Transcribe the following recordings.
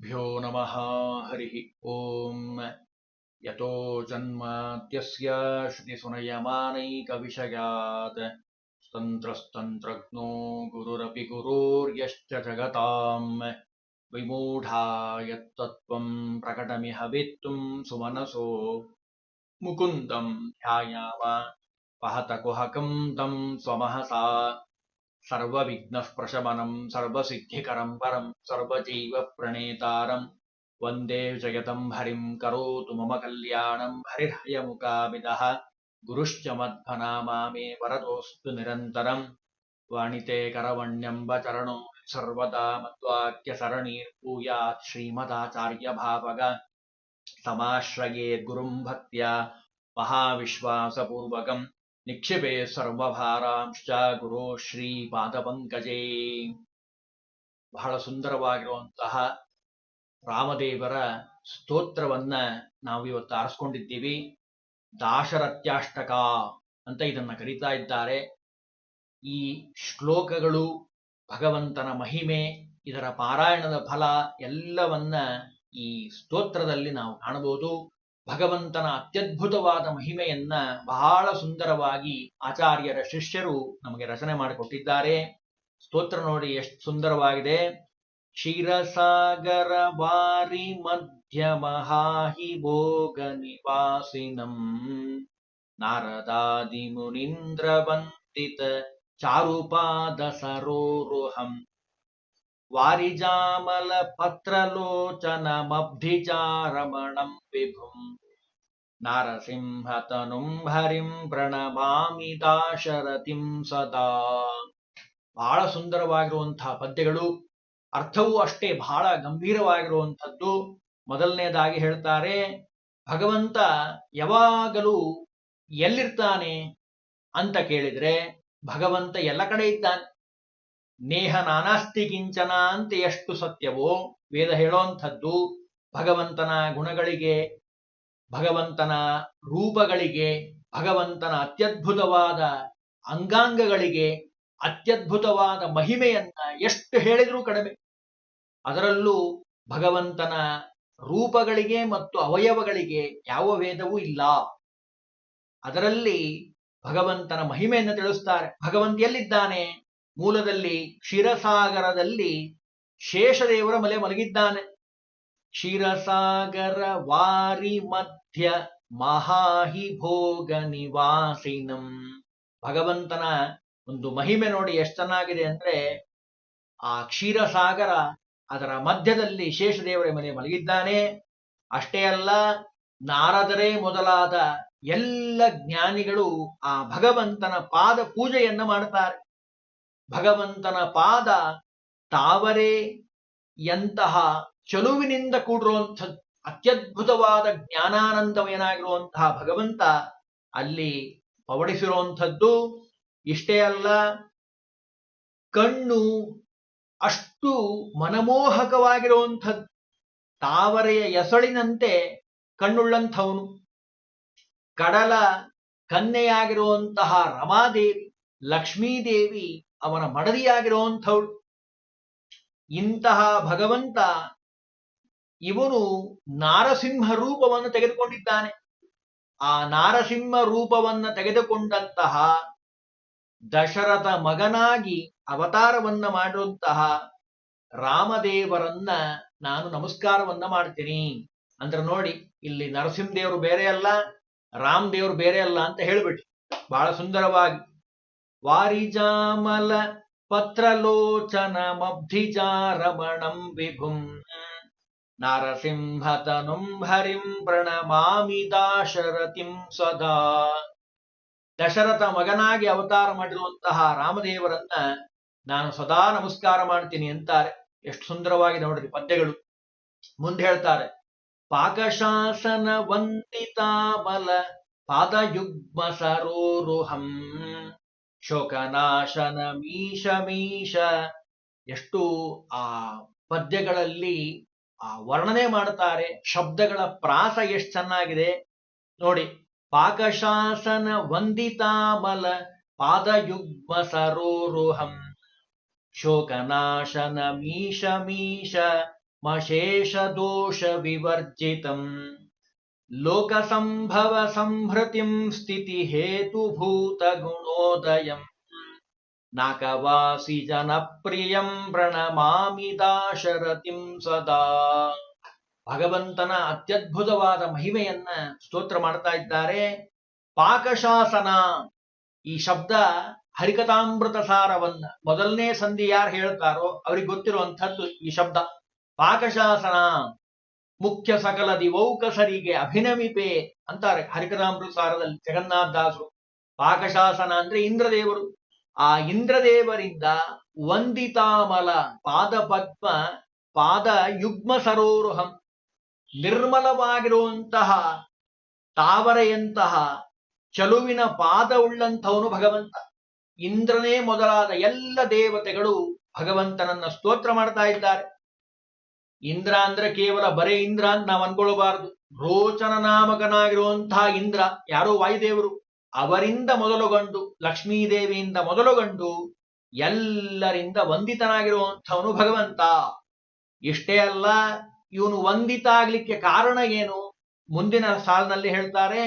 श्रीगुरुभ्यो नमः। हरिः ओम्। यतो जन्माद्यस्य श्रुतिसुनयमानैकविषयात् तन्त्रस्तन्त्रज्ञो गुरुरपि गुरोर्यश्च जगताम् विमूढा यत्तत्त्वम् प्रकटमिह वेत्तुम् सुमनसो मुकुन्दम् ध्यायाम वहतकुहकम् तम् स्वमहसा सर्वविघ्नः प्रशमनम् सर्वसिद्धिकरम् परम् सर्वजीवप्रणेतारम् वन्दे जगतम् हरिम् करोतु मम कल्याणम् हरिर्हयमुकामिदः गुरुश्च मध्वनामा मे वरदोऽस्तु निरन्तरम् वाणिते करवण्यम्ब चरणो सर्वदा मद्वाक्यसरणीर्भूयात् श्रीमदाचार्यभावग समाश्रयेद्गुरुम् भक्त्या महाविश्वासपूर्वकम् निक्षिपे ಸರ್ವಭಾರಾಂಶ್ಚ ಗುರು ಶ್ರೀ ಪಾದಪಂಕಜೇ. ಬಹಳ ಸುಂದರವಾಗಿರುವಂತಹ ರಾಮದೇವರ ಸ್ತೋತ್ರವನ್ನ ನಾವು ಇವತ್ತು ಆರಿಸ್ಕೊಂಡಿದ್ದೀವಿ. ದಾಶರಥ್ಯಾಷ್ಟಕ ಅಂತ ಇದನ್ನ ಕರೀತಾ ಇದ್ದಾರೆ. ಈ ಶ್ಲೋಕಗಳು ಭಗವಂತನ ಮಹಿಮೆ, ಇದರ ಪಾರಾಯಣದ ಫಲ ಎಲ್ಲವನ್ನ ಈ ಸ್ತೋತ್ರದಲ್ಲಿ ನಾವು ಕಾಣಬಹುದು. ಭಗವಂತನ ಅತ್ಯದ್ಭುತವಾದ ಮಹಿಮೆಯನ್ನ ಬಹಳ ಸುಂದರವಾಗಿ ಆಚಾರ್ಯರ ಶಿಷ್ಯರು ನಮಗೆ ರಚನೆ ಮಾಡಿಕೊಟ್ಟಿದ್ದಾರೆ. ಸ್ತೋತ್ರ ನೋಡಿ ಎಷ್ಟು ಸುಂದರವಾಗಿದೆ. ಕ್ಷೀರಸಾಗರ ವಾರಿ ಮಧ್ಯ ಮಹಾಹಿ ಭೋಗ ನಿವಾಸಿನಂ ನಾರದಾದಿ ಮುನೀಂದ್ರ ವಂದಿತ ಚಾರುಪಾದ ಸರೋರುಹಂ ವಾರಿಜಾಮಲ ಪತ್ರಲೋಚನಮಬ್ಧಿಚಾರಮಣಂ ವಿಭುಂ ನಾರಸಿಂಹತನುಂ ಹರಿಂ ಪ್ರಣಮಾಮಿ ದಾಶರಥಿಂ ಸದಾ. ಬಹಳ ಸುಂದರವಾಗಿರುವಂತಹ ಪದ್ಯಗಳು, ಅರ್ಥವೂ ಅಷ್ಟೇ ಬಹಳ ಗಂಭೀರವಾಗಿರುವಂಥದ್ದು. ಮೊದಲನೇದಾಗಿ ಹೇಳ್ತಾರೆ, ಭಗವಂತ ಯಾವಾಗಲೂ ಎಲ್ಲಿರ್ತಾನೆ ಅಂತ ಕೇಳಿದ್ರೆ ಭಗವಂತ ಎಲ್ಲ ಕಡೆ ಇದ್ದಾನೆ. ನೇಹ ನಾನಾಸ್ತಿ ಕಿಂಚನ ಅಂತ ಎಷ್ಟು ಸತ್ಯವೋ ವೇದ ಹೇಳೋಂಥದ್ದು. ಭಗವಂತನ ಗುಣಗಳಿಗೆ, ಭಗವಂತನ ರೂಪಗಳಿಗೆ, ಭಗವಂತನ ಅತ್ಯದ್ಭುತವಾದ ಅಂಗಾಂಗಗಳಿಗೆ, ಅತ್ಯದ್ಭುತವಾದ ಮಹಿಮೆಯನ್ನ ಎಷ್ಟು ಹೇಳಿದ್ರೂ ಕಡಿಮೆ. ಅದರಲ್ಲೂ ಭಗವಂತನ ರೂಪಗಳಿಗೆ ಮತ್ತು ಅವಯವಗಳಿಗೆ ಯಾವ ವೇದವೂ ಇಲ್ಲ. ಅದರಲ್ಲಿ ಭಗವಂತನ ಮಹಿಮೆಯನ್ನು ತಿಳಿಸ್ತಾರೆ. ಭಗವಂತ ಎಲ್ಲಿದ್ದಾನೆ? ಮೂಲದಲ್ಲಿ ಕ್ಷೀರಸಾಗರದಲ್ಲಿ ಶೇಷದೇವರ ಮಲೆ ಮಲಗಿದ್ದಾನೆ. ಕ್ಷೀರಸಾಗರ ವಾರಿ ಮಧ್ಯ ಮಹಾಹಿ ಭೋಗ ನಿವಾಸಿನಂ. ಭಗವಂತನ ಒಂದು ಮಹಿಮೆ ನೋಡಿ ಎಷ್ಟು ಚೆನ್ನಾಗಿದೆ ಅಂದ್ರೆ, ಆ ಕ್ಷೀರಸಾಗರ ಅದರ ಮಧ್ಯದಲ್ಲಿ ಶೇಷದೇವರ ಮಲೆ ಮಲಗಿದ್ದಾನೆ. ಅಷ್ಟೇ ಅಲ್ಲ, ನಾರದರೇ ಮೊದಲಾದ ಎಲ್ಲ ಜ್ಞಾನಿಗಳು ಆ ಭಗವಂತನ ಪಾದ ಪೂಜೆಯನ್ನ ಮಾಡ್ತಾರೆ. ಭಗವಂತನ ಪಾದ ತಾವರೆ ಎಂತಹ ಚಲುವಿನಿಂದ ಕೂಡಿರುವಂಥದ್ದು. ಅತ್ಯದ್ಭುತವಾದ ಜ್ಞಾನಾನಂದಮಯನಾಗಿರುವಂತಹ ಭಗವಂತ ಅಲ್ಲಿ ಪವಡಿಸಿರುವಂಥದ್ದು. ಇಷ್ಟೇ ಅಲ್ಲ, ಕಣ್ಣು ಅಷ್ಟು ಮನಮೋಹಕವಾಗಿರುವಂಥದ್ದು. ತಾವರೆಯ ಎಸಳಿನಂತೆ ಕಣ್ಣುಳ್ಳಂಥವನು. ಕಡಲ ಕನ್ಯೆಯಾಗಿರುವಂತಹ ರಮಾದೇವಿ, ಲಕ್ಷ್ಮೀದೇವಿ ಅವನ ಮಡದಿಯಾಗಿರುವಂಥವಳು. ಇಂತಹ ಭಗವಂತ ಇವನು ನಾರಸಿಂಹ ರೂಪವನ್ನು ತೆಗೆದುಕೊಂಡಿದ್ದಾನೆ. ಆ ನಾರಸಿಂಹ ರೂಪವನ್ನು ತೆಗೆದುಕೊಂಡಂತಹ ದಶರಥ ಮಗನಾಗಿ ಅವತಾರವನ್ನ ಮಾಡುವಂತಹ ರಾಮದೇವರನ್ನ ನಾನು ನಮಸ್ಕಾರವನ್ನ ಮಾಡ್ತೀನಿ ಅಂದ್ರೆ ನೋಡಿ, ಇಲ್ಲಿ ನರಸಿಂಹದೇವರು ಬೇರೆ ಅಲ್ಲ, ರಾಮದೇವರು ಬೇರೆ ಅಲ್ಲ ಅಂತ ಹೇಳ್ಬಿಟ್ಟು ಬಹಳ ಸುಂದರವಾಗಿ ವಾರಿಜಾಮಲ ಪತ್ರಲೋಚನಮಬ್ಧಿಚಾರಮಣಂ ವಿಭುಂ ನಾರಸಿಂಹತನುಂ ಹರಿಂ ಪ್ರಣಮಾಮಿ ದಾಶರಥಿಂ ಸದಾ. ದಶರಥ ಮಗನಾಗಿ ಅವತಾರ ಮಾಡಿರುವಂತಹ ರಾಮದೇವರನ್ನ ನಾನು ಸದಾ ನಮಸ್ಕಾರ ಮಾಡ್ತೀನಿ ಅಂತಾರೆ. ಎಷ್ಟು ಸುಂದರವಾಗಿ ನೋಡ್ರಿ ಪದ್ಯಗಳು. ಮುಂದೆ ಹೇಳ್ತಾರೆ, ಪಾಕಶಾಸನ ವಂದಿತಾಮಲ ಪಾದಯುಗ್ಮ ಸರೋರುಹಂ ಶೋಕನಾಶನ ಮೀಶ ಮೀಶ. ಎಷ್ಟು ಆ ಪದ್ಯಗಳಲ್ಲಿ ಆ ವರ್ಣನೆ ಮಾಡ್ತಾರೆ. ಶಬ್ದಗಳ ಪ್ರಾಸ ಎಷ್ಟು ಚೆನ್ನಾಗಿದೆ ನೋಡಿ. ಪಾಕಶಾಸನ ವಂದಿತಾಮಲ ಪಾದಯುಗ್ಮ ಸರೋರುಹಂ ಶೋಕನಾಶನ ಮೀಶ ಮೀಶ ಮಶೇಷ ದೋಷ ವಿವರ್ಜಿತಂ ಲೋಕ ಸಂಭವ ಸಂಹೃತಿಂ ಸ್ಥಿತಿ ಹೇತುಭೂತ ಗುಣೋದಯಂ ನಾಕವಾಸಿ ಜನಪ್ರಿಯಂ ಪ್ರಣಮಾಮಿ ದಾಶರಥಿಂ ಸದಾ. ಭಗವಂತನ ಅತ್ಯದ್ಭುತವಾದ ಮಹಿಮೆಯನ್ನ ಸ್ತೋತ್ರ ಮಾಡ್ತಾ ಇದ್ದಾರೆ. ಪಾಕಶಾಸನ ಈ ಶಬ್ದ ಹರಿಕಥಾಮೃತ ಸಾರವನ್ನ ಮೊದಲನೇ ಸಂಧಿ ಯಾರು ಹೇಳ್ತಾರೋ ಅವ್ರಿಗೆ ಗೊತ್ತಿರುವಂಥದ್ದು ಈ ಶಬ್ದ. ಪಾಕಶಾಸನ ಮುಖ್ಯ ಸಕಲ ದಿವೌಕಸರಿಗೆ ಅಭಿನಮಿಪೆ ಅಂತಾರೆ ಹರಿಕಥಾಮೃತ ಸಾರದಲ್ಲಿ ಜಗನ್ನಾಥದಾಸರು. ಪಾಕಶಾಸನ ಅಂದ್ರೆ ಇಂದ್ರದೇವರು. ಆ ಇಂದ್ರದೇವರಿಂದ ವಂದಿತಾಮಲ ಪಾದಪದ್ಮ ಪಾದ ಯುಗ್ಮ ಸರೋರುಹಂ, ನಿರ್ಮಲವಾಗಿರುವಂತಹ ತಾವರೆಯಂತಹ ಚಲುವಿನ ಪಾದ ಉಳ್ಳಂಥವನು ಭಗವಂತ. ಇಂದ್ರನೇ ಮೊದಲಾದ ಎಲ್ಲ ದೇವತೆಗಳು ಭಗವಂತನನ್ನ ಸ್ತೋತ್ರ ಮಾಡ್ತಾ ಇದ್ದಾರೆ. ಇಂದ್ರ ಅಂದ್ರೆ ಕೇವಲ ಬರೇ ಇಂದ್ರ ಅಂತ ನಾವು ಅನ್ಕೊಳ್ಬಾರದು. ರೋಚನ ನಾಮಕನಾಗಿರುವಂತಹ ಇಂದ್ರ ಯಾರೋ ವಾಯುದೇವರು, ಅವರಿಂದ ಮೊದಲುಗೊಂಡು ಲಕ್ಷ್ಮೀದೇವಿಯಿಂದ ಮೊದಲುಗೊಂಡು ಎಲ್ಲರಿಂದ ವಂದಿತನಾಗಿರುವಂಥವನು ಭಗವಂತ. ಇಷ್ಟೇ ಅಲ್ಲ, ಇವನು ವಂದಿತ ಆಗ್ಲಿಕ್ಕೆ ಕಾರಣ ಏನು? ಮುಂದಿನ ಸಾಲಿನಲ್ಲಿ ಹೇಳ್ತಾರೆ,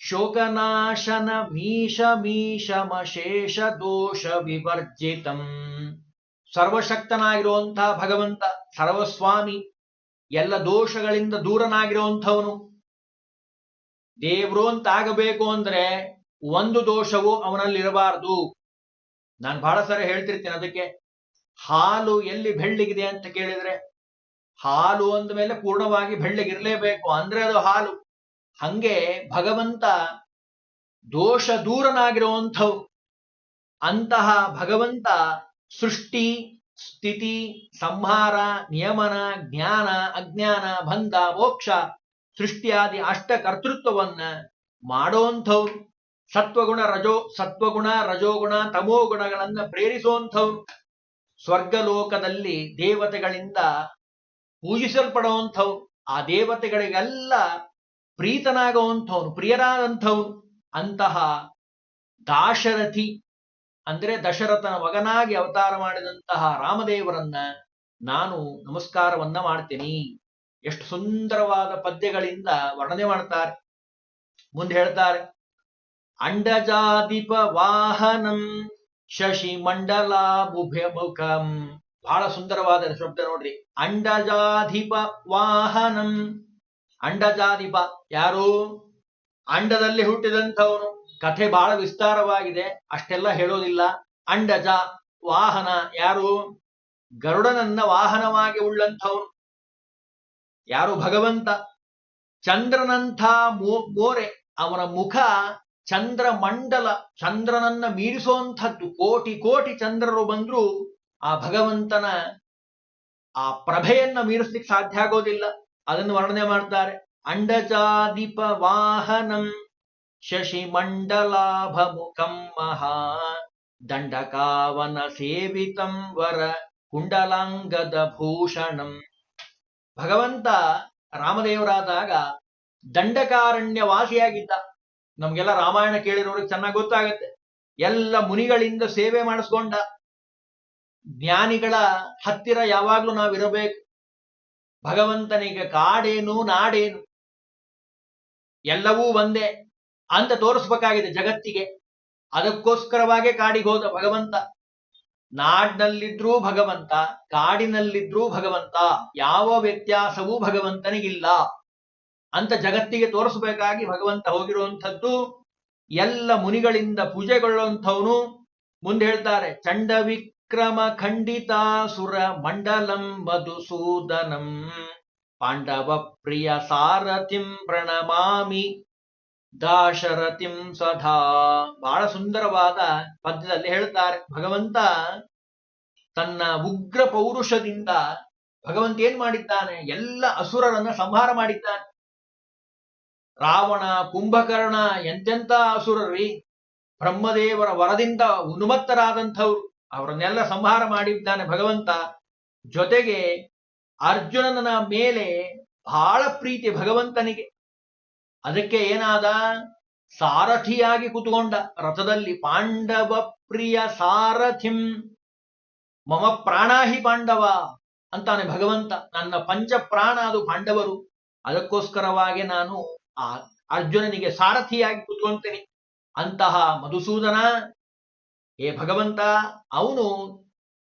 ಶೋಕನಾಶನ ಮೀಶ ಮೀಶಮಶೇಷ ದೋಷ ವಿವರ್ಜಿತಂ. ಸರ್ವಶಕ್ತನಾಗಿರುವಂತಹ ಭಗವಂತ, ಸರ್ವಸ್ವಾಮಿ, ಎಲ್ಲ ದೋಷಗಳಿಂದ ದೂರನಾಗಿರುವಂಥವನು. ದೇವ್ರು ಅಂತ ಆಗಬೇಕು ಅಂದ್ರೆ ಒಂದು ದೋಷವು ಅವನಲ್ಲಿರಬಾರದು. ನಾನು ಬಹಳ ಸರಿ ಹೇಳ್ತಿರ್ತೀನಿ ಅದಕ್ಕೆ. ಹಾಲು ಎಲ್ಲಿ ಬೆಳ್ಳಿಗಿದೆ ಅಂತ ಕೇಳಿದ್ರೆ, ಹಾಲು ಅಂದ ಮೇಲೆ ಪೂರ್ಣವಾಗಿ ಬೆಳ್ಳಗಿರ್ಲೇಬೇಕು, ಅಂದ್ರೆ ಅದು ಹಾಲು. ಹಂಗೆ ಭಗವಂತ ದೋಷ ದೂರನಾಗಿರುವಂಥವು. ಅಂತಹ ಭಗವಂತ ಸೃಷ್ಟಿ ಸ್ಥಿತಿ ಸಂಹಾರ ನಿಯಮನ ಜ್ಞಾನ ಅಜ್ಞಾನ ಬಂಧ ಮೋಕ್ಷ ಸೃಷ್ಟಿಯಾದಿ ಅಷ್ಟ ಕರ್ತೃತ್ವವನ್ನ ಮಾಡೋಂಥವ್ರು. ಸತ್ವಗುಣ ರಜೋಗುಣ ತಮೋಗುಣಗಳನ್ನ ಪ್ರೇರಿಸುವಂಥವ್ರು. ಸ್ವರ್ಗಲೋಕದಲ್ಲಿ ದೇವತೆಗಳಿಂದ ಪೂಜಿಸಲ್ಪಡುವಂಥವ್ರು. ಆ ದೇವತೆಗಳಿಗೆಲ್ಲ ಪ್ರೀತನಾಗುವಂಥವ್ರು, ಪ್ರಿಯರಾದಂಥವ್ರು. ಅಂತಹ ದಾಶರಥಿ ಅಂದ್ರೆ ದಶರಥನ ಮಗನಾಗಿ ಅವತಾರ ಮಾಡಿದಂತಹ ರಾಮದೇವರನ್ನ ನಾನು ನಮಸ್ಕಾರವನ್ನ ಮಾಡ್ತೀನಿ. ಎಷ್ಟು ಸುಂದರವಾದ ಪದ್ಯಗಳಿಂದ ವರ್ಣನೆ ಮಾಡ್ತಾರೆ. ಮುಂದೆ ಹೇಳ್ತಾರೆ, ಅಂಡಜಾದಿಪ ವಾಹನಂ ಶಶಿ ಮಂಡಲಾಭುಭ್ಯಮುಖಂ. ಬಹಳ ಸುಂದರವಾದ ಶಬ್ದ ನೋಡ್ರಿ. ಅಂಡಜಾಧಿಪ ವಾಹನಂ. ಅಂಡಜಾಧಿಪ ಯಾರು? ಅಂಡದಲ್ಲಿ ಹುಟ್ಟಿದಂಥವನು. ಕಥೆ ಬಹಳ ವಿಸ್ತಾರವಾಗಿದೆ, ಅಷ್ಟೆಲ್ಲ ಹೇಳೋದಿಲ್ಲ. ಅಂಡಜ ವಾಹನ ಯಾರು? ಗರುಡನನ್ನ ವಾಹನವಾಗಿ ಉಳ್ಳಂಥವನು ಯಾರು? ಭಗವಂತ. ಚಂದ್ರನಂಥ ಮೋರೆ, ಅವನ ಮುಖ ಚಂದ್ರ ಮಂಡಲ, ಚಂದ್ರನನ್ನ ಮೀರಿಸುವಂಥದ್ದು. ಕೋಟಿ ಕೋಟಿ ಚಂದ್ರರು ಬಂದ್ರು ಆ ಭಗವಂತನ ಆ ಪ್ರಭೆಯನ್ನ ಮೀರಿಸ್ಲಿಕ್ಕೆ ಸಾಧ್ಯ ಆಗೋದಿಲ್ಲ. ಅದನ್ನು ವರ್ಣನೆ ಮಾಡ್ತಾರೆ. ಅಂಡಜಾದಿಪ ವಾಹನಂ ಶಶಿ ಮಂಡಲಾಭ ಮುಖಂ ಮಹಾ ದಂಡಕಾವನ ಸೇವಿತಂ ವರ ಕುಂಡಲಾಂಗದ ಭೂಷಣಂ. ಭಗವಂತ ರಾಮದೇವರಾದಾಗ ದಂಡಕಾರಣ್ಯ ವಾಸಿಯಾಗಿದ್ದ. ನಮ್ಗೆಲ್ಲ ರಾಮಾಯಣ ಕೇಳಿರೋರಿಗೆ ಚೆನ್ನಾಗಿ ಗೊತ್ತಾಗತ್ತೆ. ಎಲ್ಲ ಮುನಿಗಳಿಂದ ಸೇವೆ ಮಾಡಿಸ್ಕೊಂಡ. ಜ್ಞಾನಿಗಳ ಹತ್ತಿರ ಯಾವಾಗ್ಲೂ ನಾವಿರಬೇಕು. ಭಗವಂತನಿಗೆ ಕಾಡೇನು ನಾಡೇನು ಎಲ್ಲವೂ ಒಂದೇ ಅಂತ ತೋರಿಸ್ಬೇಕಾಗಿದೆ ಜಗತ್ತಿಗೆ. ಅದಕ್ಕೋಸ್ಕರವಾಗೇ ಕಾಡಿಗೆ ಹೋದ ಭಗವಂತ. ನಾಡಿನಲ್ಲಿದ್ರೂ ಭಗವಂತ, ಕಾಡಿನಲ್ಲಿದ್ರೂ ಭಗವಂತ, ಯಾವ ವ್ಯತ್ಯಾಸವೂ ಭಗವಂತನಿಗಿಲ್ಲ ಅಂತ ಜಗತ್ತಿಗೆ ತೋರಿಸಬೇಕಾಗಿ ಭಗವಂತ ಹೋಗಿರುವಂಥದ್ದು. ಎಲ್ಲ ಮುನಿಗಳಿಂದ ಪೂಜೆಗೊಳ್ಳುವಂಥವನು. ಮುಂದೆ ಹೇಳ್ತಾರೆ, ಚಂಡ ವಿಕ್ರಮ ಖಂಡಿತಾಸುರ ಮಂಡಲಂ ಮಧುಸೂದನಂ ಪಾಂಡವ ಪ್ರಿಯ ಸಾರಥಿಂ ಪ್ರಣಮಾಮಿ ದಾಶರಥಿಂ ಸದಾ. ಬಹಳ ಸುಂದರವಾದ ಪದ್ಯದಲ್ಲಿ ಹೇಳ್ತಾರೆ, ಭಗವಂತ ತನ್ನ ಉಗ್ರ ಪೌರುಷದಿಂದ ಭಗವಂತ ಏನ್ ಮಾಡಿದ್ದಾನೆ? ಎಲ್ಲ ಅಸುರರನ್ನ ಸಂಹಾರ ಮಾಡಿದ್ದಾನೆ. ರಾವಣ ಕುಂಭಕರ್ಣ ಎಂತೆಂತ ಅಸುರರಿ, ಬ್ರಹ್ಮದೇವರ ವರದಿಂದ ಉನ್ಮತ್ತರಾದಂಥವ್ರು, ಅವರನ್ನೆಲ್ಲ ಸಂಹಾರ ಮಾಡಿದ್ದಾನೆ ಭಗವಂತ. ಜೊತೆಗೆ ಅರ್ಜುನನ ಮೇಲೆ ಬಹಳ ಪ್ರೀತಿ ಭಗವಂತನಿಗೆ. ಅದಕ್ಕೆ ಏನಾದ? ಸಾರಥಿಯಾಗಿ ಕೂತ್ಕೊಂಡ ರಥದಲ್ಲಿ. ಪಾಂಡವ ಪ್ರಿಯ ಸಾರಥಿಂ ಮಮ ಪ್ರಾಣಾಹಿ ಪಾಂಡವ. ಅಂತಾನೆ ಭಗವಂತ. ನನ್ನ ಪಂಚಪ್ರಾಣ ಅದು ಪಾಂಡವರು, ಅದಕ್ಕೋಸ್ಕರವಾಗಿ ನಾನು ಆ ಅರ್ಜುನನಿಗೆ ಸಾರಥಿಯಾಗಿ ಕೂತ್ಕೊಂತೇನೆ. ಅಂತಹ ಮಧುಸೂದನ, ಏ ಭಗವಂತ, ಅವನು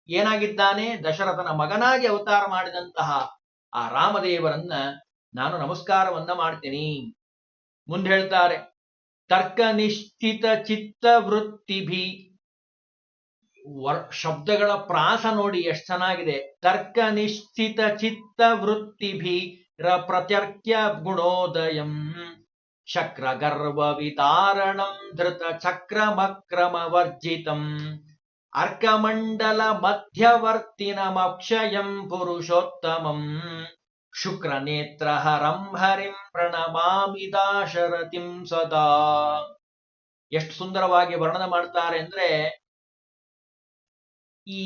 ಏನಾಗಿದ್ದಾನೆ, ದಶರಥನ ಮಗನಾಗಿ ಅವತಾರ ಮಾಡಿದಂತಹ ಆ ರಾಮದೇವರನ್ನ ನಾನು ನಮಸ್ಕಾರವನ್ನ ಮಾಡ್ತೀನಿ. ಮುಂದೆ ಹೇಳ್ತಾರೆ, ತರ್ಕ ನಿಶ್ಚಿತ ಚಿತ್ತ ವೃತ್ತಿಭಿ. ಶಬ್ದಗಳ ಪ್ರಾಸ ನೋಡಿ ಎಷ್ಟು ಚೆನ್ನಾಗಿದೆ. ತರ್ಕ ನಿಶ್ಚಿತ ಚಿತ್ತ ವೃತ್ತಿಭಿ ಪ್ರತ್ಯರ್ಕ್ಯ ಗುಣೋದಯಂ ಶಕ್ರ ಗರ್ವ ವಿದಾರಣಂ ಧೃತ ಚಕ್ರಮಕ್ರಮ ವರ್ಜಿತಂ ಅರ್ಕಮಂಡಲ ಮಧ್ಯವರ್ತಿನಮಕ್ಷಯಂ ಪುರುಷೋತ್ತಮಂ ಶುಕ್ರ ನೇತ್ರ ಹರಂ ಹರಿಂ ಪ್ರಣಮಾಮಿ ದಾಶರಥಿಂ ಸದಾ. ಎಷ್ಟು ಸುಂದರವಾಗಿ ವರ್ಣನೆ ಮಾಡ್ತಾರೆ ಅಂದ್ರೆ, ಈ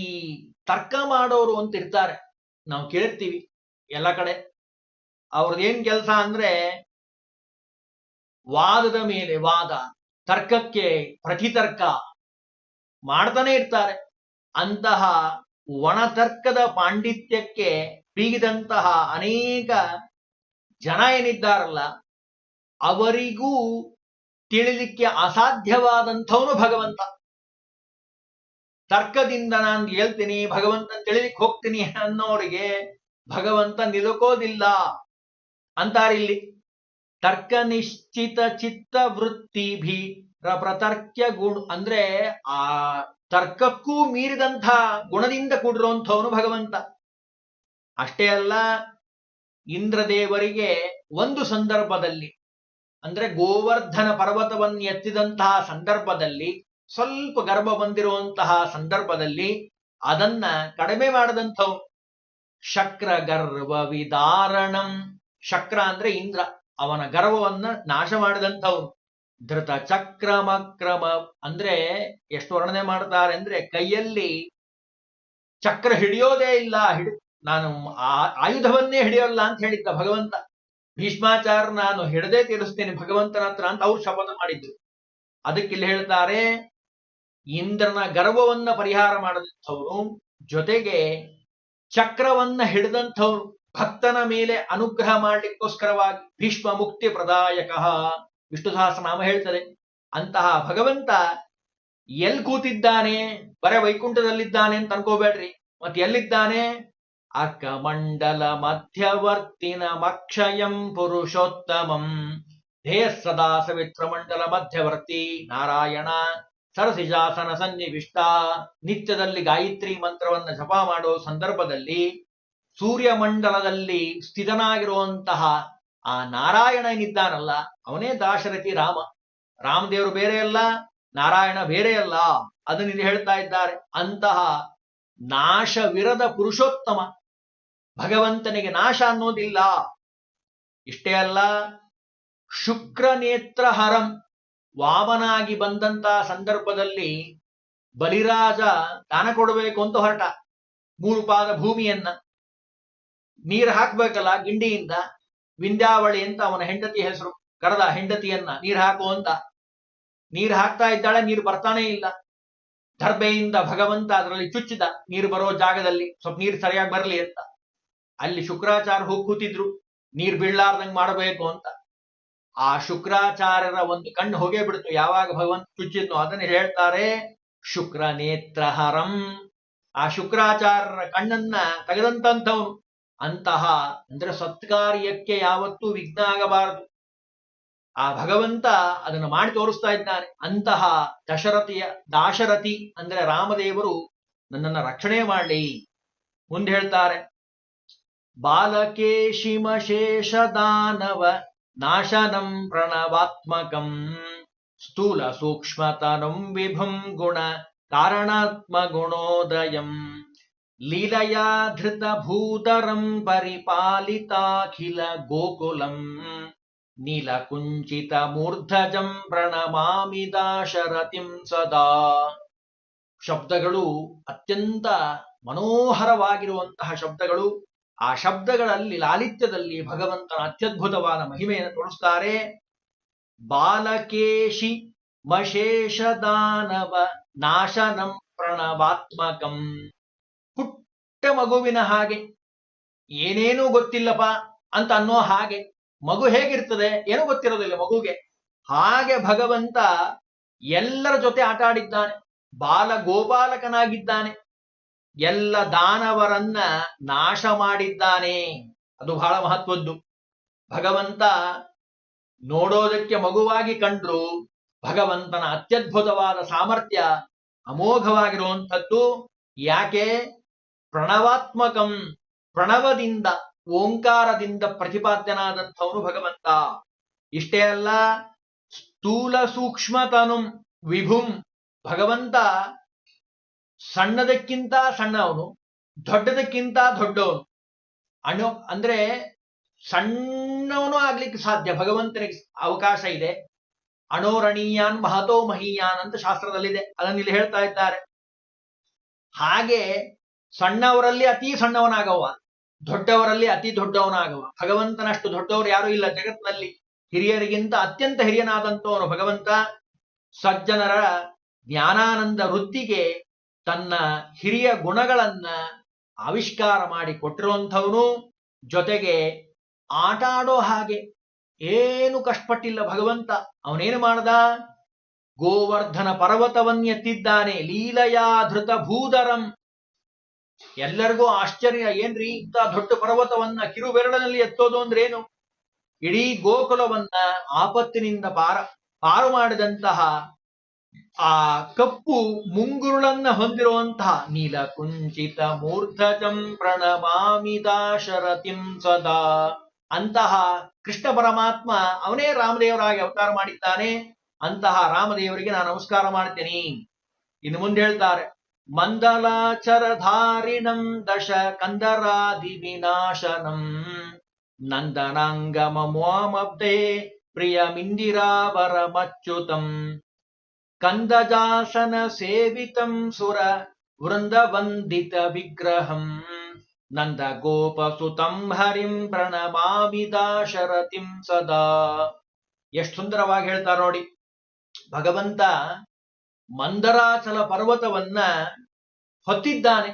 ತರ್ಕ ಮಾಡೋರು ಅಂತ ಇರ್ತಾರೆ, ನಾವು ಕೇಳಿರ್ತೀವಿ ಎಲ್ಲ ಕಡೆ. ಅವ್ರದ್ದೇನ್ ಕೆಲಸ ಅಂದ್ರೆ ವಾದದ ಮೇಲೆ ವಾದ, ತರ್ಕಕ್ಕೆ ಪ್ರತಿತರ್ಕ ಮಾಡ್ತಾನೆ ಇರ್ತಾರೆ. ಅಂತಹ ಒಣತರ್ಕದ ಪಾಂಡಿತ್ಯಕ್ಕೆ ಬೀಗಿದಂತಹ ಅನೇಕ ಜನ ಏನಿದ್ದಾರಲ್ಲ, ಅವರಿಗೂ ತಿಳಿಲಿಕ್ಕೆ ಅಸಾಧ್ಯವಾದಂಥವನು ಭಗವಂತ. ತರ್ಕದಿಂದ ನಾನು ಹೇಳ್ತೀನಿ, ಭಗವಂತ ತಿಳಿಲಿಕ್ಕೆ ಹೋಗ್ತೀನಿ ಅನ್ನೋರಿಗೆ ಭಗವಂತ ನಿಲುಕೋದಿಲ್ಲ ಅಂತಾರಿಲ್ಲಿ. ತರ್ಕ ನಿಶ್ಚಿತ ಚಿತ್ತ ವೃತ್ತಿಭಿ ಪ್ರತರ್ಕ್ಯ ಗುಣ ಅಂದ್ರೆ ಆ ತರ್ಕಕ್ಕೂ ಮೀರಿದಂಥ ಗುಣದಿಂದ ಕೂಡಿರುವಂಥವನು ಭಗವಂತ. ಅಷ್ಟೇ ಅಲ್ಲ, ಇಂದ್ರದೇವರಿಗೆ ಒಂದು ಸಂದರ್ಭದಲ್ಲಿ, ಅಂದ್ರೆ ಗೋವರ್ಧನ ಪರ್ವತವನ್ನು ಎತ್ತಿದಂತಹ ಸಂದರ್ಭದಲ್ಲಿ, ಸ್ವಲ್ಪ ಗರ್ಭ ಬಂದಿರುವಂತಹ ಸಂದರ್ಭದಲ್ಲಿ ಅದನ್ನ ಕಡಿಮೆ ಮಾಡದಂಥವನು. ಶಕ್ರ ಗರ್ವ ವಿದಾರಣಂ. ಶಕ್ರ ಅಂದ್ರೆ ಇಂದ್ರ, ಅವನ ಗರ್ವವನ್ನ ನಾಶ ಮಾಡಿದಂಥವನು. ಧೃತ ಚಕ್ರಮಕ್ರಮ ಅಂದ್ರೆ ಎಷ್ಟು ವರ್ಣನೆ ಮಾಡ್ತಾರೆ ಅಂದ್ರೆ, ಕೈಯಲ್ಲಿ ಚಕ್ರ ಹಿಡಿಯೋದೇ ಇಲ್ಲ, ನಾನು ಆಯುಧವನ್ನೇ ಹಿಡಿಯೋಲ್ಲ ಅಂತ ಹೇಳಿದ್ದ ಭಗವಂತ. ಭೀಷ್ಮಾಚಾರ್ಯ ನಾನು ಹಿಡದೇ ತೀರಿಸ್ತೇನೆ ಭಗವಂತನ ಹತ್ರ ಅಂತ ಅವ್ರು ಶಪಥ ಮಾಡಿದ್ರು. ಅದಕ್ಕಿಲ್ಲಿ ಹೇಳ್ತಾರೆ, ಇಂದ್ರನ ಗರ್ವವನ್ನ ಪರಿಹಾರ ಮಾಡಿದಂಥವ್ರು, ಜೊತೆಗೆ ಚಕ್ರವನ್ನ ಹಿಡಿದಂಥವ್ರು, ಭಕ್ತನ ಮೇಲೆ ಅನುಗ್ರಹ ಮಾಡ್ಲಿಕ್ಕೋಸ್ಕರವಾಗಿ ಭೀಷ್ಮ ಮುಕ್ತಿ ಪ್ರದಾಯಕ ವಿಷ್ಣು ಸಹಸ್ರನಾಮ ಹೇಳ್ತದೆ. ಅಂತಹ ಭಗವಂತ ಎಲ್ಲಿ ಕೂತಿದ್ದಾನೆ, ಬರೇ ವೈಕುಂಠದಲ್ಲಿದ್ದಾನೆ ಅಂತ ಅನ್ಕೋಬೇಡ್ರಿ. ಮತ್ತೆ ಎಲ್ಲಿದ್ದಾನೆ? ಅರ್ಕಮಂಡಲ ಮಧ್ಯವರ್ತಿನ ಮಕ್ಷಯಂ ಪುರುಷೋತ್ತಮಂ ಧೇಯ ಸದಾ ಸವಿತ್ರ ಮಂಡಲ ಮಧ್ಯವರ್ತಿ ನಾರಾಯಣ ಸರಸಿಜಾಸನ ಸನ್ನಿವಿಷ್ಟ. ನಿತ್ಯದಲ್ಲಿ ಗಾಯತ್ರಿ ಮಂತ್ರವನ್ನ ಜಪ ಮಾಡೋ ಸಂದರ್ಭದಲ್ಲಿ ಸೂರ್ಯಮಂಡಲದಲ್ಲಿ ಸ್ಥಿತನಾಗಿರುವಂತಹ ಆ ನಾರಾಯಣ ಏನಿದ್ದಾನಲ್ಲ, ಅವನೇ ದಾಶರಥಿ ರಾಮ. ರಾಮದೇವರು ಬೇರೆ ಅಲ್ಲ, ನಾರಾಯಣ ಬೇರೆ ಅಲ್ಲ, ಅದನ್ನ ಹೇಳ್ತಾ ಇದ್ದಾರೆ. ಅಂತಹ ನಾಶವಿರದ ಪುರುಷೋತ್ತಮ ಭಗವಂತನಿಗೆ ನಾಶ ಅನ್ನೋದಿಲ್ಲ. ಇಷ್ಟೇ ಅಲ್ಲ, ಶುಕ್ರ ನೇತ್ರ ಹರಂ. ವಾಮನಾಗಿ ಬಂದಂತಹ ಸಂದರ್ಭದಲ್ಲಿ ಬಲಿರಾಜ ದಾನ ಕೊಡಬೇಕು ಅಂತ ಹೊರಟ. 3 ಪಾದ ಭೂಮಿಯನ್ನ ನೀರು ಹಾಕ್ಬೇಕಲ್ಲ ಗಿಂಡಿಯಿಂದ. ವಿಂಧ್ಯಾವಳಿ ಅಂತ ಅವನ ಹೆಂಡತಿ ಹೆಸರು, ಕರೆದ ಹೆಂಡತಿಯನ್ನ ನೀರು ಹಾಕು ಅಂತ. ನೀರು ಹಾಕ್ತಾ ಇದ್ದಾಳೆ, ನೀರು ಬರ್ತಾನೆ ಇಲ್ಲ. ದರ್ಬೆಯಿಂದ ಭಗವಂತ ಅದರಲ್ಲಿ ಚುಚ್ಚಿದ, ನೀರು ಬರೋ ಜಾಗದಲ್ಲಿ ಸ್ವಲ್ಪ ನೀರು ಸರಿಯಾಗಿ ಬರಲಿ ಅಂತ. ಅಲ್ಲಿ ಶುಕ್ರಾಚಾರ್ಯ ಹೋಗಿ ಕೂತಿದ್ರು, ನೀರು ಬೀಳಲಾರ್ದಂಗ್ ಮಾಡಬೇಕು ಅಂತ. ಆ ಶುಕ್ರಾಚಾರ್ಯರ ಒಂದು ಕಣ್ಣು ಹೋಗೇ ಬಿಡ್ತು ಯಾವಾಗ ಭಗವಂತ ಚುಚ್ಚಿದ್ನು. ಅದನ್ನ ಹೇಳ್ತಾರೆ ಶುಕ್ರ ನೇತ್ರಹರಂ. ಆ ಶುಕ್ರಾಚಾರ್ಯರ ಕಣ್ಣನ್ನ ತೆಗೆದಂತಂಥವನು. ಅಂತಹ ಅಂದ್ರೆ ಸತ್ಕಾರ್ಯಕ್ಕೆ ಯಾವತ್ತೂ ವಿಘ್ನ ಆಗಬಾರದು. ಆ ಭಗವಂತ ಅದನ್ನು ಮಾಡಿ ತೋರಿಸ್ತಾ ಇದ್ದಾನೆ. ಅಂತಹ ದಾಶರಥಿ ಅಂದ್ರೆ ರಾಮದೇವರು ನನ್ನನ್ನ ರಕ್ಷಣೆ ಮಾಡಲಿ. ಮುಂದೆ ಹೇಳ್ತಾರೆ, ಬಾಲಕೇಶಿಮಶೇಷ ದಾನವ ನಾಶನಂ ಪ್ರಣವಾತ್ಮಕಂ ಸ್ಥೂಲ ಸೂಕ್ಷ್ಮತನುಂ ವಿಭುಂ ಗುಣ ಕಾರಣಾತ್ಮ ಗುಣೋದಯಂ ಲೀಲಯಾ ಧೃತ ಭೂತರಂ ಪರಿಪಾಲಿತಾಖಿಲ ಗೋಕುಲಂ ನೀಲಕುಂಚಿತ ಮೂರ್ಧಜಂ ಪ್ರಣಮಾಮಿ ದಾಶರಥಿಂ ಸದಾ. ಶಬ್ದಗಳು ಅತ್ಯಂತ ಮನೋಹರವಾಗಿರುವಂತಹ ಶಬ್ದಗಳು. ಆ ಶಬ್ದಗಳಲ್ಲಿ ಲಾಲಿತ್ಯದಲ್ಲಿ ಭಗವಂತನ ಅತ್ಯದ್ಭುತವಾದ ಮಹಿಮೆಯನ್ನು ತೋರಿಸ್ತಾರೆ. ಬಾಲಕೇಶಿ ಮಶೇಷ ದಾನವ ನಾಶನಂ ಪ್ರಣವಾತ್ಮಕಂ. ಪುಟ್ಟ ಮಗುವಿನ ಹಾಗೆ ಏನೇನೂ ಗೊತ್ತಿಲ್ಲಪ್ಪ ಅಂತ ಅನ್ನೋ ಹಾಗೆ. ಮಗು ಹೇಗಿರ್ತದೆ ಏನೂ ಗೊತ್ತಿರೋದಿಲ್ಲ ಮಗುಗೆ. ಹಾಗೆ ಭಗವಂತ ಎಲ್ಲರ ಜೊತೆ ಆಟ ಆಡಿದ್ದಾನೆ, ಬಾಲ ಗೋಪಾಲಕನಾಗಿದ್ದಾನೆ, ಎಲ್ಲ ದಾನವರನ್ನ ನಾಶ ಮಾಡಿದ್ದಾನೆ. ಅದು ಬಹಳ ಮಹತ್ವದ್ದು. ಭಗವಂತ ನೋಡೋದಕ್ಕೆ ಮಗುವಾಗಿ ಕಂಡ್ರು ಭಗವಂತನ ಅತ್ಯದ್ಭುತವಾದ ಸಾಮರ್ಥ್ಯ ಅಮೋಘವಾಗಿರುವಂಥದ್ದು. ಯಾಕೆ? ಪ್ರಣವಾತ್ಮಕಂ, ಪ್ರಣವದಿಂದ ಓಂಕಾರದಿಂದ ಪ್ರತಿಪಾದ್ಯನಾದಂಥವನು ಭಗವಂತ. ಇಷ್ಟೇ ಅಲ್ಲ, ಸ್ಥೂಲ ಸೂಕ್ಷ್ಮತನು ವಿಭುಂ, ಭಗವಂತ ಸಣ್ಣದಕ್ಕಿಂತ ಸಣ್ಣವನು, ದೊಡ್ಡದಕ್ಕಿಂತ ದೊಡ್ಡವನು. ಅಂದ್ರೆ ಸಣ್ಣವನು ಆಗ್ಲಿಕ್ಕೆ ಸಾಧ್ಯ, ಭಗವಂತನಿಗೆ ಅವಕಾಶ ಇದೆ. ಅಣೋರಣೀಯಾನ್ ಮಹತೋ ಮಹೀಯಾನ್ ಅಂತ ಶಾಸ್ತ್ರದಲ್ಲಿದೆ, ಅದನ್ನು ಇಲ್ಲಿ ಹೇಳ್ತಾ ಇದ್ದಾರೆ. ಹಾಗೆ ಸಣ್ಣವರಲ್ಲಿ ಅತಿ ಸಣ್ಣವನಾಗವ, ದೊಡ್ಡವರಲ್ಲಿ ಅತಿ ದೊಡ್ಡವನಾಗವ. ಭಗವಂತನಷ್ಟು ದೊಡ್ಡವರು ಯಾರೂ ಇಲ್ಲ ಜಗತ್ತಿನಲ್ಲಿ. ಹಿರಿಯರಿಗಿಂತ ಅತ್ಯಂತ ಹಿರಿಯನಾದಂಥವನು ಭಗವಂತ. ಸಜ್ಜನರ ಜ್ಞಾನಾನಂದ ವೃತ್ತಿಗೆ ತನ್ನ ಹಿರಿಯ ಗುಣಗಳನ್ನ ಆವಿಷ್ಕಾರ ಮಾಡಿ ಕೊಟ್ಟಿರುವಂಥವನು. ಜೊತೆಗೆ ಆಟ ಆಡೋ ಹಾಗೆ ಏನು ಕಷ್ಟಪಟ್ಟಿಲ್ಲ ಭಗವಂತ. ಅವನೇನು ಮಾಡ್ದ? ಗೋವರ್ಧನ ಪರ್ವತವನ್ನೆತ್ತಿದ್ದಾನೆ, ಲೀಲಯಾಧೃತ ಭೂಧರಂ. ಎಲ್ಲರಿಗೂ ಆಶ್ಚರ್ಯ, ಏನ್ರಿ ಇಂಥ ದೊಡ್ಡ ಪರ್ವತವನ್ನ ಕಿರುಬೆರಳಿನಲ್ಲಿ ಎತ್ತೋದು ಅಂದ್ರೇನು? ಇಡೀ ಗೋಕುಲವನ್ನ ಆಪತ್ತಿನಿಂದ ಪಾರು ಮಾಡಿದಂತಹ ಆ ಕಪ್ಪು ಮುಂಗುರುಳನ್ನ ಹೊಂದಿರುವಂತಹ ನೀಲಕುಂಚಿತ ಮೂರ್ಧಜಂ ಪ್ರಣಮಾಮಿ ದಾಶರಥಿಂ ಸದಾ. ಅಂತಹ ಕೃಷ್ಣ ಪರಮಾತ್ಮ ಅವನೇ ರಾಮದೇವರಾಗಿ ಅವತಾರ ಮಾಡಿದ್ದಾನೆ. ಅಂತಹ ರಾಮದೇವರಿಗೆ ನಾನು ನಮಸ್ಕಾರ ಮಾಡ್ತೇನೆ. ಇನ್ನು ಮುಂದೆ ಹೇಳ್ತಾರೆ, ಮಂದಲಾಚರಧಾರಿಣಂ ದಶ ಕಂದರಾದಿ ವಿನಾಶನಂ ನಂದನಾಂಗಮಮೋಮಬ್ಧೆ ಪ್ರಿಯಮಿಂದಿರಾವರಮಚ್ಯುತಂ ಕಂದಜಾಸನ ಸೇವಿತಂ ಸುರ ವೃಂದವಂದಿತ ವಿಗ್ರಹಂ ನಂದ ಗೋಪಸುತಂ ಹರಿಂ ಪ್ರಣಮಾಮಿ ದಾಶರಥಿಂ ಸದಾ. ಎಷ್ಟು ಸುಂದರವಾಗಿ ಹೇಳ್ತಾರೆ ನೋಡಿ. ಭಗವಂತ ಮಂದರಾಚಲ ಪರ್ವತವನ್ನ ಹೊತ್ತಿದ್ದಾನೆ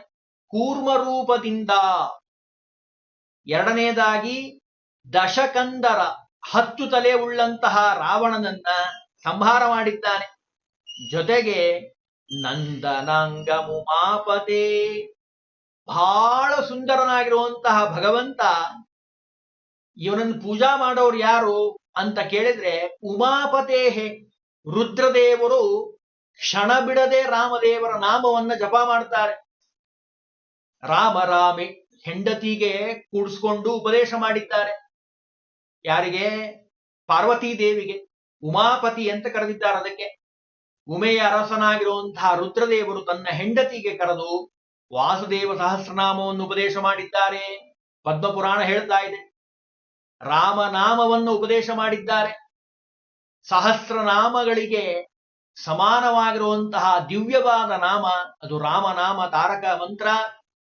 ಕೂರ್ಮ ರೂಪದಿಂದ. ಎರಡನೇದಾಗಿ ದಶಕಂದರ 10 ತಲೆ ಉಳ್ಳಂತಹ ರಾವಣನನ್ನ ಸಂಹಾರ ಮಾಡಿದ್ದಾನೆ. ಜೊತೆಗೆ ನಂದನಾಂಗಮುಮಾಪತೆ, ಬಹಳ ಸುಂದರನಾಗಿರುವಂತಹ ಭಗವಂತ. ಇವನನ್ನು ಪೂಜಾ ಮಾಡೋರು ಯಾರು ಅಂತ ಕೇಳಿದ್ರೆ ಉಮಾಪತೇಹೆ, ರುದ್ರದೇವರು ಕ್ಷಣ ಬಿಡದೆ ರಾಮದೇವರ ನಾಮವನ್ನ ಜಪ ಮಾಡ್ತಾರೆ. ರಾಮ ರಾಮೆ ಹೆಂಡತಿಗೆ ಕೂಡಿಸ್ಕೊಂಡು ಉಪದೇಶ ಮಾಡಿದ್ದಾರೆ. ಯಾರಿಗೆ? ಪಾರ್ವತೀ ದೇವಿಗೆ. ಉಮಾಪತಿ ಅಂತ ಕರೆದಿದ್ದಾರೆ. ಅದಕ್ಕೆ ಉಮೆಯ ಅರಸನಾಗಿರುವಂತಹ ರುದ್ರದೇವರು ತನ್ನ ಹೆಂಡತಿಗೆ ಕರೆದು ವಾಸುದೇವ ಸಹಸ್ರನಾಮವನ್ನು ಉಪದೇಶ ಮಾಡಿದ್ದಾರೆ. ಪದ್ಮಪುರಾಣ ಹೇಳ್ತಾ ಇದೆ. ರಾಮನಾಮವನ್ನು ಉಪದೇಶ ಮಾಡಿದ್ದಾರೆ. ಸಹಸ್ರನಾಮಗಳಿಗೆ ಸಮಾನವಾಗಿರುವಂತಹ ದಿವ್ಯವಾದ ನಾಮ ಅದು ರಾಮನಾಮ ತಾರಕ ಮಂತ್ರ.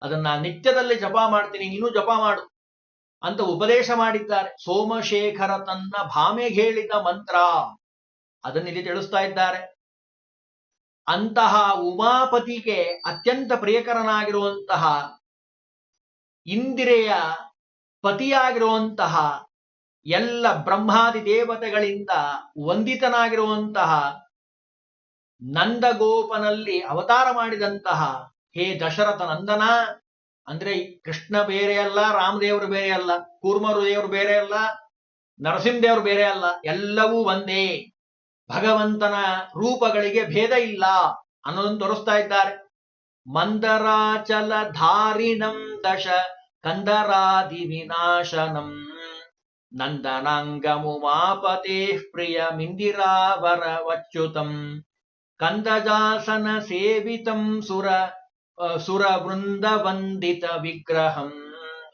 ಅದನ್ನ ನಿತ್ಯದಲ್ಲಿ ಜಪ ಮಾಡ್ತೀನಿ, ನೀನು ಜಪ ಮಾಡು ಅಂತ ಉಪದೇಶ ಮಾಡಿದ್ದಾರೆ. ಸೋಮಶೇಖರ ತನ್ನ ಭಾಮೆಗೇಳಿದ ಮಂತ್ರ ಅದನ್ನಿಲ್ಲಿ ತಿಳಿಸ್ತಾ ಇದ್ದಾರೆ. ಅಂತಹ ಉಮಾಪತಿಗೆ ಅತ್ಯಂತ ಪ್ರಿಯಕರನಾಗಿರುವಂತಹ ಇಂದಿರೆಯ ಪತಿಯಾಗಿರುವಂತಹ ಎಲ್ಲ ಬ್ರಹ್ಮಾದಿ ದೇವತೆಗಳಿಂದ ವಂದಿತನಾಗಿರುವಂತಹ ನಂದಗೋಪನಲ್ಲಿ ಅವತಾರ ಮಾಡಿದಂತಹ ಹೇ ದಶರಥ ನಂದನ, ಅಂದ್ರೆ ಕೃಷ್ಣ ಬೇರೆ ಅಲ್ಲ, ರಾಮದೇವರು ಬೇರೆ ಅಲ್ಲ, ಕೂರ್ಮರು ದೇವರು ಬೇರೆ ಅಲ್ಲ, ನರಸಿಂಹದೇವರು ಬೇರೆ ಅಲ್ಲ, ಎಲ್ಲವೂ ಒಂದೇ. ಭಗವಂತನ ರೂಪಗಳಿಗೆ ಭೇದ ಇಲ್ಲ ಅನ್ನೋದನ್ನು ತೋರಿಸ್ತಾ ಇದ್ದಾರೆ. ಮಂದರಾಚಲ ಧಾರಿಣಂ ದಶ ಕಂದರಾದಿ ವಿನಾಶನಂ ನಂದನಾಂಗಮುಮಾಪತೆ ಪ್ರಿಯಮಿಂದಿರಾವರ ವಚ್ಯುತಂ ಕಂದಜಾಸನ ಸೇವಿತಂ ಸುರ ವೃಂದವಂದಿತ ವಿಗ್ರಹಂ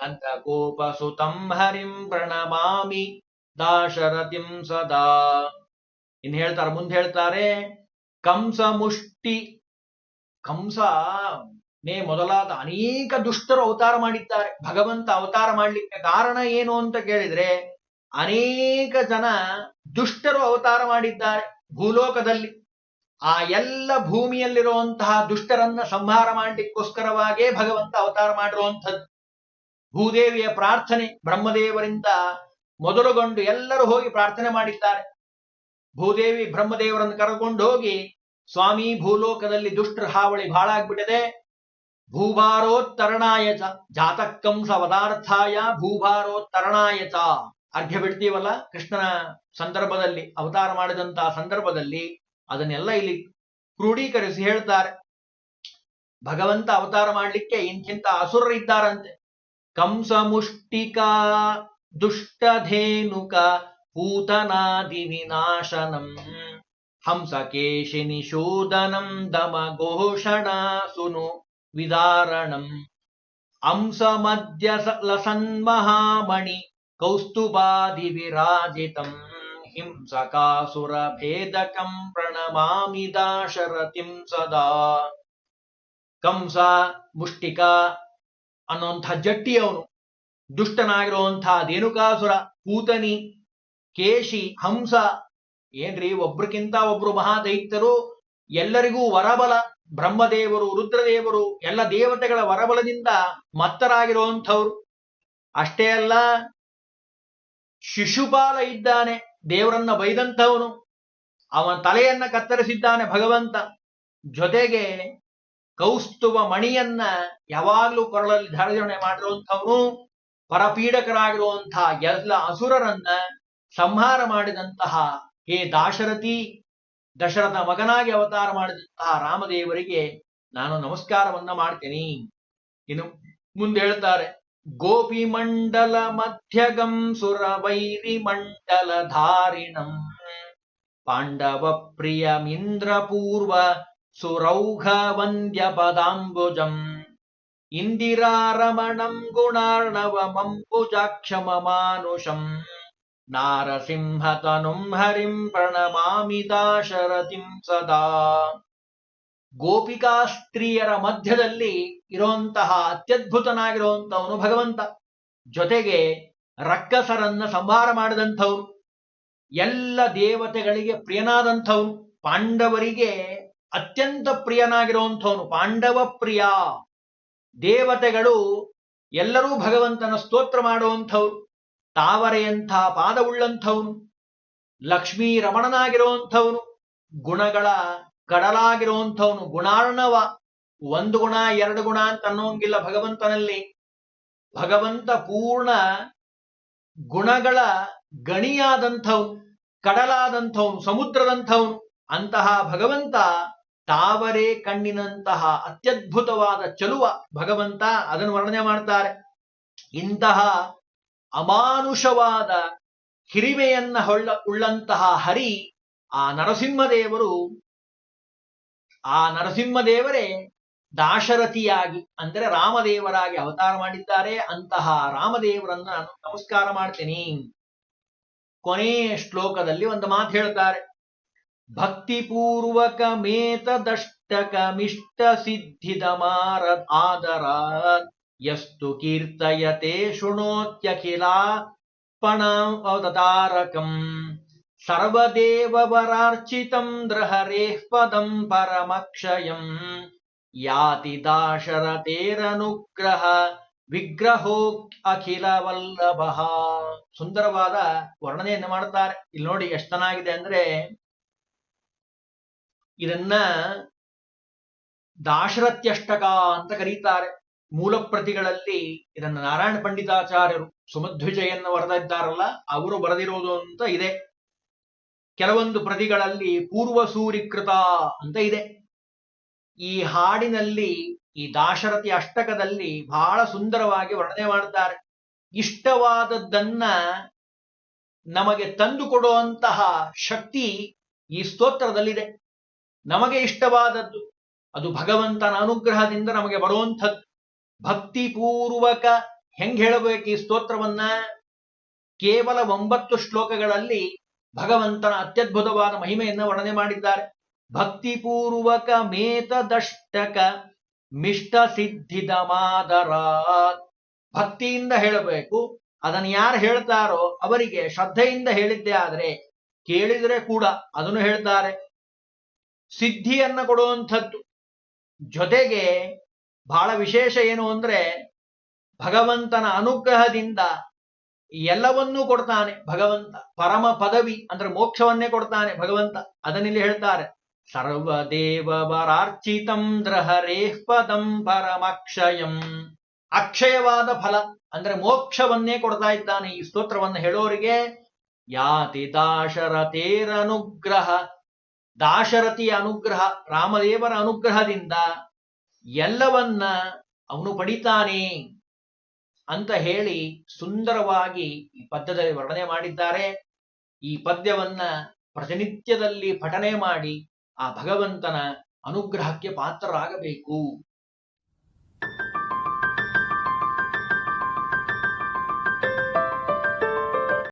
ಅಂತ ಗೋಪಸುತಂ ಹರಿಂ ಪ್ರಣಮಾಮಿ ದಾಶರಥಿಂ ಸದಾ. ಇನ್ನು ಹೇಳ್ತಾರೆ, ಮುಂದೆ ಹೇಳ್ತಾರೆ, ಕಂಸ ಮುಷ್ಟಿ, ಕಂಸ ನೇ ಮೊದಲಾದ ಅನೇಕ ದುಷ್ಟರು ಅವತಾರ ಮಾಡಿದ್ದಾರೆ. ಭಗವಂತ ಅವತಾರ ಮಾಡ್ಲಿಕ್ಕೆ ಕಾರಣ ಏನು ಅಂತ ಕೇಳಿದ್ರೆ, ಅನೇಕ ಜನ ದುಷ್ಟರು ಅವತಾರ ಮಾಡಿದ್ದಾರೆ ಭೂಲೋಕದಲ್ಲಿ. ಆ ಎಲ್ಲ ಭೂಮಿಯಲ್ಲಿರುವಂತಹ ದುಷ್ಟರನ್ನ ಸಂಹಾರ ಮಾಡ್ಲಿಕ್ಕೋಸ್ಕರವಾಗೇ ಭಗವಂತ ಅವತಾರ ಮಾಡಿರುವಂಥದ್ದು. ಭೂದೇವಿಯ ಪ್ರಾರ್ಥನೆ ಬ್ರಹ್ಮದೇವರಿಂದ ಮೊದಲುಗೊಂಡು ಎಲ್ಲರೂ ಹೋಗಿ ಪ್ರಾರ್ಥನೆ ಮಾಡಿದ್ದಾರೆ. ಭೂದೇವಿ ಬ್ರಹ್ಮದೇವರನ್ನು ಕರೆದುಕೊಂಡು ಹೋಗಿ, ಸ್ವಾಮಿ, ಭೂಲೋಕದಲ್ಲಿ ದುಷ್ಟರ ಹಾವಳಿ ಬಹಳ ಆಗ್ಬಿಟ್ಟಿದೆ, ಭೂಭಾರೋತ್ತರಣಾಯ ಚ ಜಾತಕ್ಕಂಸ ವದಾರ್ಥಾಯ ಭೂಭಾರೋತ್ತರಣಾಯ ಚ. ಅರ್ಘ್ಯ ಬಿಡ್ತೀವಲ್ಲ ಕೃಷ್ಣನ ಸಂದರ್ಭದಲ್ಲಿ, ಅವತಾರ ಮಾಡಿದಂತಹ ಸಂದರ್ಭದಲ್ಲಿ ಅದನ್ನೆಲ್ಲ ಇಲ್ಲಿ ಕ್ರೋಢೀಕರಿಸಿ ಹೇಳ್ತಾರೆ. ಭಗವಂತ ಅವತಾರ ಮಾಡಲಿಕ್ಕೆ ಇಂಥಿಂತ ಅಸುರರಿದ್ದಾರಂತೆ. ಕಂಸ ಮುಷ್ಟಿಕ ದುಷ್ಟಧೇನುಕ ಪೂತನಾದಿ ವಿನಾಶನಂ ಹಂಸಕೇಶಿ ನಿಶೋದನಂ ದಮ ಘೋಷಣ ಸುನು ವಿದಾರಣಂ ಅಂಸ ಮಧ್ಯ ಲಸನ್ಮಹಾಮಣಿ ಕೌಸ್ತುಭಾದಿ ವಿರಾಜಿತಂ ಹಿಂಸಕಾಸುರ ಭೇದಕಂ ಪ್ರಣಮಾಮಿ ದಾಶರಥಿಂ ಸದಾ. ಕಂಸ, ಮುಷ್ಟಿಕ ಅನ್ನುವಂಥ ಜಟ್ಟಿಯವನು, ದುಷ್ಟನಾಗಿರುವಂಥ ಧೇನುಕಾಸುರ, ಪೂತನಿ, ಕೇಶಿ, ಹಂಸ, ಏನ್ರಿ ಒಬ್ರಕ್ಕಿಂತ ಒಬ್ರು ಮಹಾದೈತ್ಯರು, ಎಲ್ಲರಿಗೂ ವರಬಲ, ಬ್ರಹ್ಮದೇವರು, ರುದ್ರದೇವರು, ಎಲ್ಲ ದೇವತೆಗಳ ವರಬಲದಿಂದ ಮತ್ತರಾಗಿರುವಂಥವ್ರು. ಅಷ್ಟೇ ಅಲ್ಲ, ಶಿಶುಪಾಲ ಇದ್ದಾನೆ, ದೇವರನ್ನ ಬೈದಂಥವನು, ಅವನ ತಲೆಯನ್ನ ಕತ್ತರಿಸಿದ್ದಾನೆ ಭಗವಂತ. ಜೊತೆಗೆ ಕೌಸ್ತುಭ ಮಣಿಯನ್ನ ಯಾವಾಗ್ಲೂ ಕೊರಳಲ್ಲಿ ಧಾರಣೆ ಮಾಡಿರುವಂಥವನು, ಪರಪೀಡಕರಾಗಿರುವಂತಹ ಎಲ್ಲ ಅಸುರರನ್ನ ಸಂಹಾರ ಮಾಡಿದಂತಹ ಹೇ ದಾಶರಥಿ, ದಶರಥ ಮಗನಾಗಿ ಅವತಾರ ಮಾಡಿದಂತಹ ರಾಮದೇವರಿಗೆ ನಾನು ನಮಸ್ಕಾರವನ್ನ ಮಾಡ್ತೇನೆ. ಇನ್ನು ಮುಂದೆ ಹೇಳ್ತಾರೆ, ಗೋಪಿ ಮಂಡಲ ಮಧ್ಯಗಂ ಸುರ ವೈರಿ ಮಂಡಲ ಧಾರಿಣಂ ಪಾಂಡವ ಪ್ರಿಯಮಿಂದ್ರ ಪೂರ್ವ ಸುರೌಘ ವಂದ್ಯ ಪದಾಂಬುಜಂ ಇಂದಿರಾರಮಣಂ ಗುಣಾರ್ಣವಮಂಬುಜಾಕ್ಷಮ ಮಾನುಷಂ ನಾರಸಿಂಹತನುಂ ಹರಿಂ ಪ್ರಣಮಾಮಿ ದಾಶರಥಿಂ ಸದಾ. ಗೋಪಿಕಾ ಸ್ತ್ರೀಯರ ಮಧ್ಯದಲ್ಲಿ ಇರುವಂತಹ ಅತ್ಯದ್ಭುತನಾಗಿರುವಂತವನು ಭಗವಂತ. ಜೊತೆಗೆ ರಕ್ಕಸರನ್ನ ಸಂಹಾರ ಮಾಡಿದಂಥವನು, ಎಲ್ಲ ದೇವತೆಗಳಿಗೆ ಪ್ರಿಯನಾದಂಥವನು, ಪಾಂಡವರಿಗೆ ಅತ್ಯಂತ ಪ್ರಿಯನಾಗಿರುವಂಥವನು, ಪಾಂಡವ ಪ್ರಿಯ. ದೇವತೆಗಳು ಎಲ್ಲರೂ ಭಗವಂತನ ಸ್ತೋತ್ರ ಮಾಡುವಂಥವ್ರು, ತಾವರೆಯಂಥ ಪಾದವುಳ್ಳಂಥವನು, ಲಕ್ಷ್ಮೀ ರಮಣನಾಗಿರುವಂಥವನು, ಗುಣಗಳ ಕಡಲಾಗಿರುವಂಥವನು, ಗುಣಾರ್ಣವ. ಒಂದು ಗುಣ ಎರಡು ಗುಣ ಅಂತ ಅನ್ನೋಂಗಿಲ್ಲ ಭಗವಂತನಲ್ಲಿ. ಭಗವಂತ ಪೂರ್ಣ ಗುಣಗಳ ಗಣಿಯಾದಂಥವನು, ಕಡಲಾದಂಥವನು, ಸಮುದ್ರದಂಥವನು. ಅಂತಹ ಭಗವಂತ ತಾವರೆ ಕಣ್ಣಿನಂತಹ ಅತ್ಯದ್ಭುತವಾದ ಚಲುವ ಭಗವಂತ, ಅದನ್ನು ವರ್ಣನೆ ಮಾಡ್ತಾರೆ. ಇಂತಹ ಅಮಾನುಷವಾದ ಹಿರಿಮೆಯನ್ನ ಉಳ್ಳಂತಹ ಹರಿ ಆ ನರಸಿಂಹದೇವರು, ಆ ನರಸಿಂಹದೇವರೇ ದಾಶರಥಿಯಾಗಿ ಅಂದರೆ ರಾಮದೇವರಾಗಿ ಅವತಾರ ಮಾಡಿದ್ದಾರೆ. ಅಂತಹ ರಾಮದೇವರನ್ನ ನಾನು ನಮಸ್ಕಾರ ಮಾಡ್ತೀನಿ. ಕೊನೆಯ ಶ್ಲೋಕದಲ್ಲಿ ಒಂದು ಮಾತು ಹೇಳ್ತಾರೆ, ಭಕ್ತಿಪೂರ್ವಕ ಮೇತದಷ್ಟಕಮಿಷ್ಟ ಸಿದ್ಧಿದಮಾರ ಆದರ ಯಸ್ತು ಕೀರ್ತಯತೆ ಶೃಣೋತ್ಯಖಿಲಾಪಣಾವತಾರಕಂ ಸರ್ವದೇವವರಾರ್ಚಿತಂ ದ್ರಹರೇಃ ಪದಂ ಪರಮಕ್ಷಯಂ ಯಾತಿ ದಾಶರಥೇರನುಗ್ರಹ ವಿಗ್ರಹೋ ಅಖಿಲ ವಲ್ಲಭ. ಸುಂದರವಾದ ವರ್ಣನೆಯನ್ನು ಮಾಡ್ತಾರೆ. ಇಲ್ಲಿ ನೋಡಿ ಎಷ್ಟು ಚೆನ್ನಾಗಿದೆ ಅಂದ್ರೆ, ಇದನ್ನ ದಾಶರಥ್ಯಷ್ಟಕ ಅಂತ ಕರೀತಾರೆ. ಮೂಲ ಪ್ರತಿಗಳಲ್ಲಿ ಇದನ್ನ ನಾರಾಯಣ ಪಂಡಿತಾಚಾರ್ಯರು ಸುಮಧ್ವಿಜಯನ್ನ ಬರೆದಿದ್ದಾರಲ್ಲ, ಅವರು ಬರೆದಿರೋದು ಅಂತ ಇದೆ. ಕೆಲವೊಂದು ಪ್ರತಿಗಳಲ್ಲಿ ಪೂರ್ವ ಸೂರಿಕೃತ ಅಂತ ಇದೆ. ಈ ಹಾಡಿನಲ್ಲಿ, ಈ ದಾಶರಥಿ ಅಷ್ಟಕದಲ್ಲಿ ಬಹಳ ಸುಂದರವಾಗಿ ವರ್ಣನೆ ಮಾಡ್ತಾರೆ. ಇಷ್ಟವಾದದ್ದನ್ನ ನಮಗೆ ತಂದು ಕೊಡುವಂತಹ ಶಕ್ತಿ ಈ ಸ್ತೋತ್ರದಲ್ಲಿದೆ. ನಮಗೆ ಇಷ್ಟವಾದದ್ದು ಅದು ಭಗವಂತನ ಅನುಗ್ರಹದಿಂದ ನಮಗೆ ಬರುವಂಥದ್ದು. ಭಕ್ತಿಪೂರ್ವಕ ಹೆಂಗ್ ಹೇಳಬೇಕು ಈ ಸ್ತೋತ್ರವನ್ನ? ಕೇವಲ 9 ಶ್ಲೋಕಗಳಲ್ಲಿ ಭಗವಂತನ ಅತ್ಯದ್ಭುತವಾದ ಮಹಿಮೆಯನ್ನ ವರ್ಣನೆ ಮಾಡಿದ್ದಾರೆ. ಭಕ್ತಿಪೂರ್ವಕ ಮೇತದಷ್ಟಕ ಮಿಷ್ಟ ಸಿದ್ಧಿದ ಮಾದರ. ಭಕ್ತಿಯಿಂದ ಹೇಳಬೇಕು. ಅದನ್ನು ಯಾರು ಹೇಳ್ತಾರೋ ಅವರಿಗೆ ಶ್ರದ್ಧೆಯಿಂದ ಹೇಳಿದ್ದೇ ಆದ್ರೆ ಕೇಳಿದರೆ ಕೂಡ ಅದನ್ನು ಹೇಳ್ತಾರೆ. ಸಿದ್ಧಿಯನ್ನ ಕೊಡುವಂಥದ್ದು. ಜೊತೆಗೆ ಬಹಳ ವಿಶೇಷ ಏನು ಅಂದ್ರೆ, ಭಗವಂತನ ಅನುಗ್ರಹದಿಂದ ಎಲ್ಲವನ್ನೂ ಕೊಡ್ತಾನೆ ಭಗವಂತ. ಪರಮ ಪದವಿ ಅಂದ್ರೆ ಮೋಕ್ಷವನ್ನೇ ಕೊಡ್ತಾನೆ ಭಗವಂತ. ಅದನ್ನಿಲ್ಲಿ ಹೇಳ್ತಾರೆ, ಸರ್ವದೇವರಾರ್ಚಿತಂ ದ್ರಹರೇಃ ಪದಂ ಪರಮಕ್ಷಯಂ. ಅಕ್ಷಯವಾದ ಫಲ ಅಂದ್ರೆ ಮೋಕ್ಷವನ್ನೇ ಕೊಡ್ತಾ ಇದ್ದಾನೆ ಈ ಸ್ತೋತ್ರವನ್ನು ಹೇಳೋರಿಗೆ. ಯಾತಿ ದಾಶರಥೇರನುಗ್ರಹ, ದಾಶರಥಿಯ ಅನುಗ್ರಹ, ರಾಮದೇವರ ಅನುಗ್ರಹದಿಂದ ಎಲ್ಲವನ್ನ ಅವನು ಪಡಿತಾನೆ ಅಂತ ಹೇಳಿ ಸುಂದರವಾಗಿ ಈ ಪದ್ಯದಲ್ಲಿ ವರ್ಣನೆ ಮಾಡಿದ್ದಾರೆ. ಈ ಪದ್ಯವನ್ನ ಪ್ರತಿನಿತ್ಯದಲ್ಲಿ ಪಠನೆ ಮಾಡಿ ಆ ಭಗವಂತನ ಅನುಗ್ರಹಕ್ಕೆ ಪಾತ್ರರಾಗಬೇಕು.